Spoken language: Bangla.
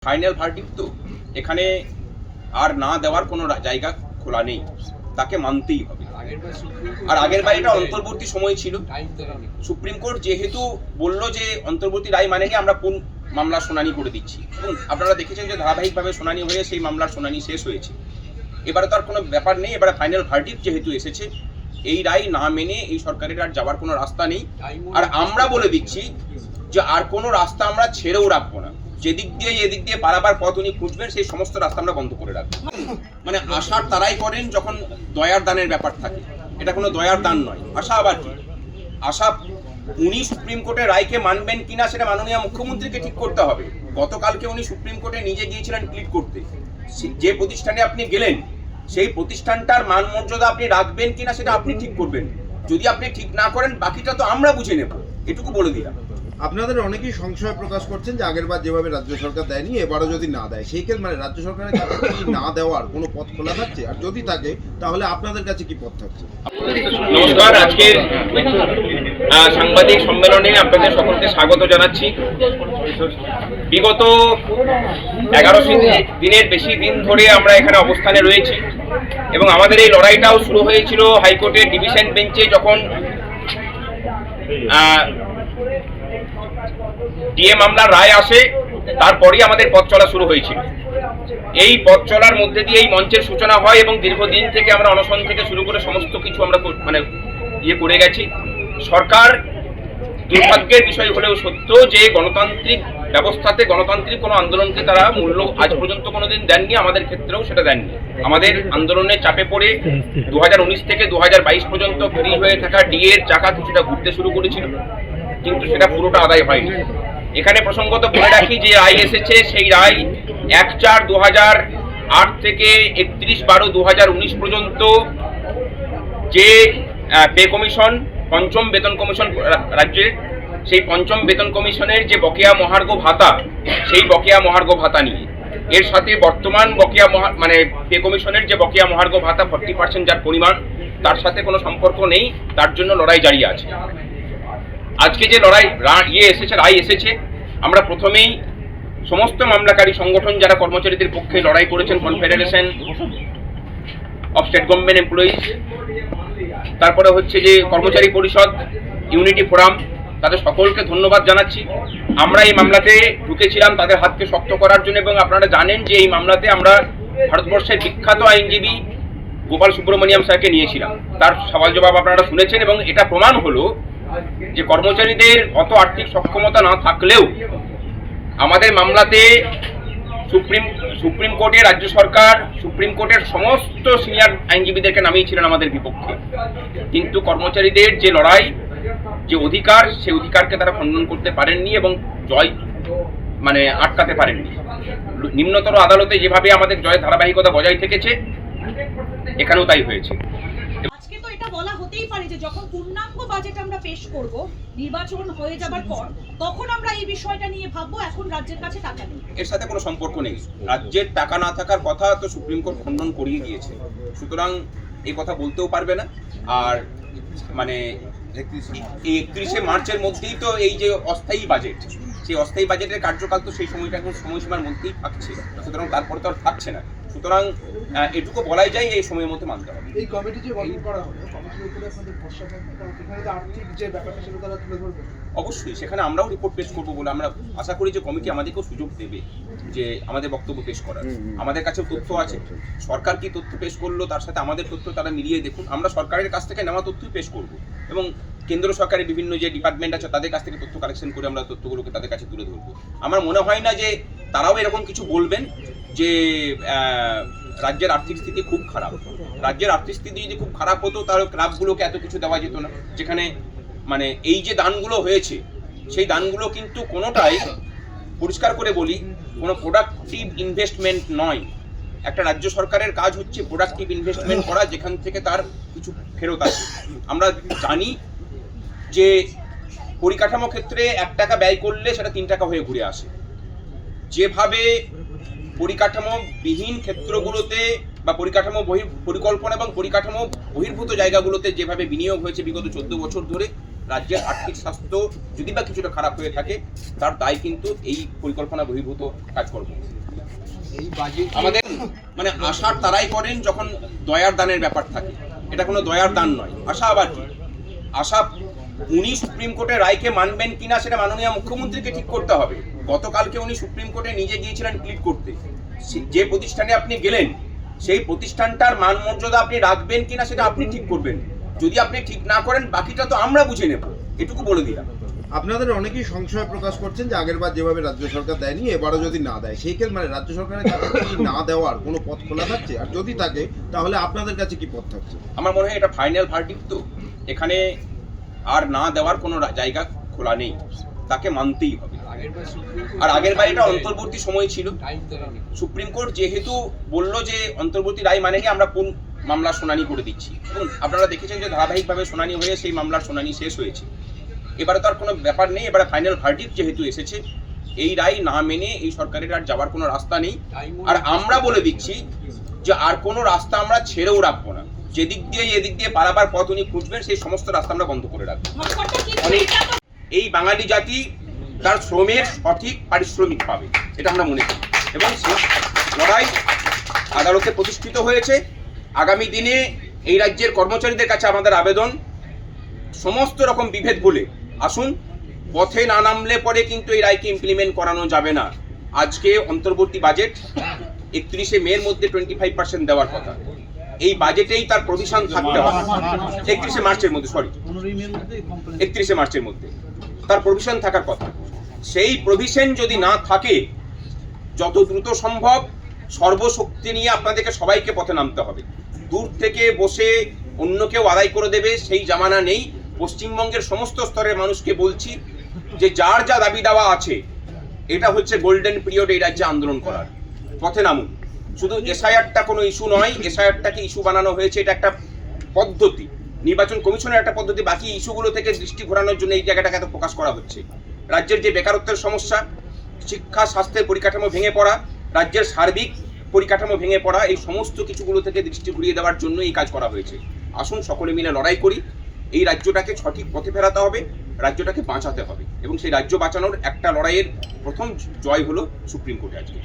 ফাইনাল ভার্ডিক্ট তো এখানে আর না দেওয়ার কোনো জায়গা খোলা নেই, তাকে মানতেই হবে। আর আগের বার এটা অন্তর্বর্তী সময় ছিল, সুপ্রিম কোর্ট যেহেতু বলল যে অন্তর্বর্তী রায় মানেনি আমরা কোন মামলা শুনানি করে দিচ্ছি, এবং আপনারা দেখেছেন যে ধারাবাহিকভাবে শুনানি হয়ে সেই মামলার শুনানি শেষ হয়েছে। এবারে তো আর কোনো ব্যাপার নেই, এবারে ফাইনাল ভার্ডিক্ট যেহেতু এসেছে, এই রায় না মেনে এই সরকারের আর যাওয়ার কোনো রাস্তা নেই। আর আমরা বলে দিচ্ছি যে আর কোনো রাস্তা আমরা ছেড়েও রাখবো না, যেদিক দিয়ে এদিক দিয়ে পারাবার পথ উনি খুঁজবেন সেই সমস্ত রাস্তা আমরা বন্ধ করে রাখবো। মানে আশার তারাই করেন যখন দয়ার দানের ব্যাপার থাকে, এটা কোনো দয়ার দান নয়। আশা আবার কি, আশা উনি সুপ্রিম কোর্টের রায়কে মানবেন কিনা সেটা মাননীয় মুখ্যমন্ত্রীকে ঠিক করতে হবে। গতকালকে উনি সুপ্রিম কোর্টে নিজে গিয়েছিলেন প্লিড করতে, যে প্রতিষ্ঠানে আপনি গেলেন সেই প্রতিষ্ঠানটার মান মর্যাদা আপনি রাখবেন কিনা সেটা আপনি ঠিক করবেন। যদি আপনি ঠিক না করেন বাকিটা তো আমরা বুঝে নেব, এটুকু বলে দিলাম। আপনাদের অনেকেই সংশয় প্রকাশ করছেন যে আগেরবার যেভাবে রাজ্য সরকার দেয়নি এবারও যদি না দেয়, সেই ক্ষেত্রে মানে রাজ্য সরকারের কাছে কি না দেওয়ার কোনো পথ খোলা থাকছে? আর যদি থাকে তাহলে আপনাদের কাছে কি পথ থাকছে? নমস্কার, আজকের সাংবাদিক সম্মেলনে আপনাদের সকলকে স্বাগত জানাচ্ছি। বিগত 11 দিনের বেশি দিন ধরে আমরা এখানে অবস্থানে রয়েছি এবং আমাদের এই লড়াইটাও শুরু হয়েছিল হাইকোর্টের ডিভিশন বেঞ্চে, যখন ডিএ মামলার রায় আসে তারপরই আমাদের পথ চলা শুরু হয়েছিল। এই পথ চলার মধ্যে দিয়ে এই মঞ্চের সূচনা হয় এবং দীর্ঘদিন থেকে আমরা অনশন থেকে শুরু করে সমস্ত কিছু আমরা করে গেছি। সরকার, দুর্ভাগ্যের বিষয় হলেও সত্য, যে গণতান্ত্রিক ব্যবস্থাতে গণতান্ত্রিক কোনো আন্দোলনকে তারা মূল্য আজ পর্যন্ত কোনোদিন দেননি, আমাদের ক্ষেত্রেও সেটা দেননি। আমাদের আন্দোলনের চাপে পড়ে 2019 থেকে 2022 পর্যন্ত ফ্রি হয়ে থাকা ডিএ এর চাকা কিছুটা ঘুরতে শুরু করেছিল, কিন্তু সেটা পুরোটা আদায় হয়নি। এখানে প্রসঙ্গত বলে রাখি যে রায় এসেছে, সেই রায় 1/4/2008 থেকে 31/12/2019 পর্যন্ত যে পে কমিশন, পঞ্চম বেতন কমিশন রাজ্যের, সেই পঞ্চম বেতন কমিশনের যে বকেয়া মহার্ঘ ভাতা, সেই বকেয়া মহার্ঘ ভাতা নিয়ে এর সাথে বর্তমান বকেয়া পে কমিশনের যে বকেয়া মহার্ঘ ভাতা 40% যার পরিমাণ, তার সাথে কোনো সম্পর্ক নেই, তার জন্য লড়াই জারি আছে। আজকে যে রায় এসেছে, আমরা প্রথমেই সমস্ত মামলাকারী সংগঠন যারা কর্মচারীদের পক্ষে লড়াই করেছেন, confederation of state government employees, তারপরে হচ্ছে যে কর্মচারী পরিষদ, ইউনিটি ফোরাম, তাদের সকলকে ধন্যবাদ জানাচ্ছি। আমরা এই মামলাতে ঢুকেছিলাম তাদের হাতকে শক্ত করার জন্য, এবং আপনারা জানেন যে এই মামলাতে আমরা ভারতবর্ষের বিখ্যাত আইনজীবী গোপাল সুব্রমণিয়াম স্যারকে নিয়েছিলাম। তার সওয়াল জবাব আপনারা শুনেছেন, এবং এটা প্রমাণ হলো যে কর্মচারীদের অত আর্থিক সক্ষমতা না থাকলেও আমাদের মামলাতে সুপ্রিম কোর্টের রাজ্য সরকার, সুপ্রিম কোর্টের সমস্ত সিনিয়র আইনজীবীদেরকে নামিয়েছিলেন আমাদের বিপক্ষে, কিন্তু কর্মচারীদের যে লড়াই, যে অধিকার, সেই অধিকারকে তারা খণ্ডন করতে পারেননি এবং জয় আটকাতে পারেননি। নিম্নতর আদালতে যেভাবে আমাদের জয়ের ধারাবাহিকতা বজায় থেকেছে, এখানেও তাই হয়েছে। আজকে তো এটা বলা হতেই পারে যে যখন পূর্ণাঙ্গ বাজেট আমরা পেশ করব নির্বাচন হয়ে যাবার পর, তখন আমরা এই বিষয়টা নিয়ে ভাববো। এখন রাজ্যের কাছে টাকা নেই, এর সাথে কোনো সম্পর্ক নেই। রাজ্যের টাকা না থাকার কথা তো সুপ্রিম কোর্ট খণ্ডন করিয়ে দিয়েছে, সুতরাং এই কথা বলতেও পারবে না। আর এই 31শে মার্চের মধ্যেই তো এই যে অস্থায়ী বাজেট, সেই অস্থায়ী বাজেটের কার্যকাল তো সেই সময়টা এখন সময়সীমার মধ্যেই থাকছে, সুতরাং তারপরে তো আর থাকছে না। সুতরাং এটুকু বলাই যায় এই সময়ের মধ্যে মানতে হবে। এই কমিটি যে গঠন করা হলো, কমিটির উপরে আপনাদের ভরসা থাকবে, কারণ এখানে যে আর্থিক যে ব্যাপারটা সেটা তারা তুলে ধরবে। অবশ্যই সেখানে আমরাও রিপোর্ট পেশ করবো বলে আমরা আশা করি যে কমিটি আমাদেরকেও সুযোগ দেবে যে আমাদের বক্তব্য পেশ করার। আমাদের কাছেও তথ্য আছে, সরকার কি তথ্য পেশ করলো তার সাথে আমাদের তথ্য তারা মিলিয়ে দেখুন। আমরা সরকারের কাছ থেকে নেওয়া তথ্যই পেশ করবো, এবং কেন্দ্র সরকারের বিভিন্ন যে ডিপার্টমেন্ট আছে তাদের কাছ থেকে তথ্য কালেকশন করে আমরা তথ্যগুলোকে তাদের কাছে তুলে ধরবো। আমার মনে হয় না যে তারাও এরকম কিছু বলবেন যে রাজ্যের আর্থিক স্থিতি খুব খারাপ। রাজ্যের আর্থিক স্থিতি যদি খুব খারাপ হতো তাহলে ক্লাবগুলোকে এত কিছু দেওয়া যেত না। যেখানে এই যে দানগুলো হয়েছে, সেই দানগুলো কিন্তু কোনোটাই, পরিষ্কার করে বলি, কোনো প্রোডাক্টিভ ইনভেস্টমেন্ট নয়। একটা রাজ্য সরকারের কাজ হচ্ছে প্রোডাক্টিভ ইনভেস্টমেন্ট করা, যেখান থেকে তার কিছু ফেরত আসে। আমরা জানি যে পরিকাঠামো ক্ষেত্রে 1 টাকা ব্যয় করলে সেটা 3 টাকা হয়ে ঘুরে আসে। যেভাবে পরিকাঠামো বিহীন ক্ষেত্রগুলোতে বা পরিকাঠামো পরিকল্পনা এবং পরিকাঠামো বহির্ভূত জায়গাগুলোতে যেভাবে বিনিয়োগ হয়েছে বিগত 14 বছর ধরে, রাজ্যের আর্থিক স্বাস্থ্য যদি বা কিছুটা খারাপ হয়ে থাকে তার দায় কিন্তু এই পরিকল্পনা বহির্ভূত কাজকর্ম। এই বাজেট আমাদের মানে আশার তারাই করেন যখন দয়ার দানের ব্যাপার থাকে, এটা কোনো দয়ার দান নয়। আশা আবার কি আশা, উনি সুপ্রিম কোর্টের রায়কে মানবেন কিনা সেটা মাননীয় মুখ্যমন্ত্রীকে ঠিক করতে হবে। গতকালকে উনি সুপ্রিম কোর্টে নিজে গিয়েছিলেন প্লিড করতে। যে প্রতিষ্ঠানে আপনি গেলেন সেই প্রতিষ্ঠানটার মান মর্যাদা আপনি রাখবেন কিনা সেটা আপনি ঠিক করবেন। যদি আপনি ঠিক না করেন বাকিটা তো আমরা বুঝে নেব, এটুকু বলে দিলাম। আপনাদের অনেকেই সংশয় প্রকাশ করছেন যে আগেরবার যেভাবে রাজ্য সরকার দেয়নি এবারও যদি না দেয় সেই ক্ষেত্রে মানে রাজ্য সরকারের কাছে কি না দেওয়ার কোনো পথ খোলা থাকছে, আর যদি থাকে তাহলে আপনাদের কাছে কি পথ থাকছে? আমার মনে হয় এটা ফাইনাল ভার্ডিক্ট, তো এখানে আর না দেওয়ার কোনো জায়গা খোলা নেই, তাকে মানতেই হবে। আর আগের বার এটা অন্তর্বর্তী সময় ছিল, সুপ্রিম কোর্ট যেহেতু বলল যে অন্তর্বর্তী রায় মানে আমরা কোন মামলার শুনানি করে দিচ্ছি, এবং আপনারা দেখেছেন যে ধারাবাহিকভাবে শুনানি হয়ে সেই মামলার শুনানি শেষ হয়েছে। এবারে তো আর কোনো ব্যাপার নেই, এবারে ফাইনাল ভার্ডিক্ট যেহেতু এসেছে, এই রায় না মেনে এই সরকারের আর যাওয়ার কোনো রাস্তা নেই। আর আমরা বলে দিচ্ছি যে আর কোনো রাস্তা আমরা ছেড়েও রাখবো না। যেদিক দিয়ে এদিক দিয়ে পারাবার পথ উনি খুঁজবেন সেই সমস্ত রাস্তা আমরা বন্ধ করে রাখবো। অনেক এই বাঙালি জাতি তার শ্রমের সঠিক পারিশ্রমিক পাবে, এটা আমরা মনে করি, এবং সেই লড়াই আদালতে প্রতিষ্ঠিত হয়েছে। আগামী দিনে এই রাজ্যের কর্মচারীদের কাছে আমাদের আবেদন, সমস্ত রকম বিভেদ বলে আসুন, পথে না নামলে পরে কিন্তু এই রায়কে ইমপ্লিমেন্ট করানো যাবে না। আজকে অন্তর্বর্তী বাজেট 31শে মের মধ্যে 25% দেওয়ার কথা, এই বাজেটেই তার প্রভিশন থাকতে হবে। 31শে মার্চের মধ্যে, 31শে মার্চের মধ্যে তার প্রভিশন থাকার কথা। সেই প্রভিশন যদি না থাকে, যত দ্রুত সম্ভব সর্বশক্তি নিয়ে আপনাদেরকে সবাইকে পথে নামতে হবে। দূর থেকে বসে অন্য কেউ আদায় করে দেবে সেই জামানা নেই। পশ্চিমবঙ্গের সমস্ত স্তরের মানুষকে বলছি যে যার যা দাবি দেওয়া আছে, এটা হচ্ছে গোল্ডেন পিরিয়ড এই রাজ্যে আন্দোলন করার। পথে নামুন। শুধু এসআইআরটা কোনো ইস্যু নয়, এসআইআরটাকে ইস্যু বানানো হয়েছে, এটা একটা পদ্ধতি, নির্বাচন কমিশনের একটা পদ্ধতি। বাকি ইস্যুগুলো থেকে দৃষ্টি ঘোরানোর জন্য এই জায়গাটাকে এত ফোকাস করা হচ্ছে। রাজ্যের যে বেকারত্বের সমস্যা, শিক্ষা স্বাস্থ্যের পরিকাঠামো ভেঙে পড়া, রাজ্যের সার্বিক পরিকাঠামো ভেঙে পড়া, এই সমস্ত কিছুগুলো থেকে দৃষ্টি ঘুরিয়ে দেওয়ার জন্য এই কাজ করা হয়েছে। আসুন সকলে মিলে লড়াই করি, এই রাজ্যটাকে সঠিক পথে ফেরাতে হবে, রাজ্যটাকে বাঁচাতে হবে, এবং সেই রাজ্য বাঁচানোর একটা লড়াইয়ের প্রথম জয় হলো সুপ্রিম কোর্টে আজকে।